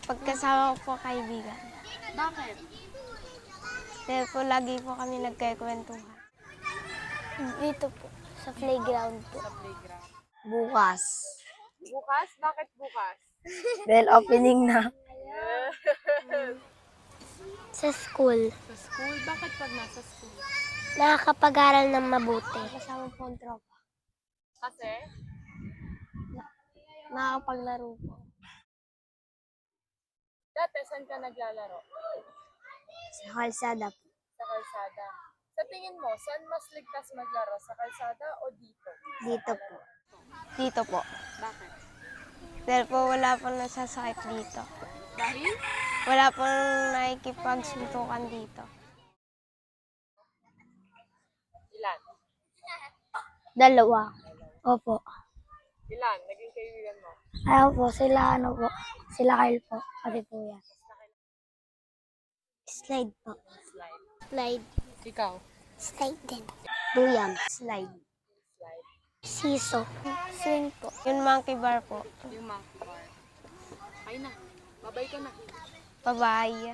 Pagkasama ko po kaibigan. Bakit? Dahil po lagi po kami nagkikwentuhan. Dito po, sa playground po. Sa playground. Bukas. Bukas? Bakit bukas? Dahil opening na. Sa school, Sa school? Bakit pag nasa school? nakakapag-aral ng mabuti. Kasama po ang tropa. Kasi? Nakakapaglaro po. Dati, saan ka naglalaro? Sa kalsada po. Sa kalsada. Sa tingin mo, saan mas ligtas maglaro? Sa kalsada o dito? Dito po. Dito po. Bakit? Dahil po wala po nasasakit dito. Dahil? Wala po nakikipagsuntukan dito. Ilan? Dalawa. Opo. Ilan? Naging kaibigan mo? Ayaw po, sila Sila Kyle po. Pati po yan. Slide po. Slide. Slide. Ikaw? Slide din. Duyan. Slide. Slide. Siso. Swing po. Yung monkey bar po. Yung monkey bar. Ay na. Babay ka na. Bye-bye.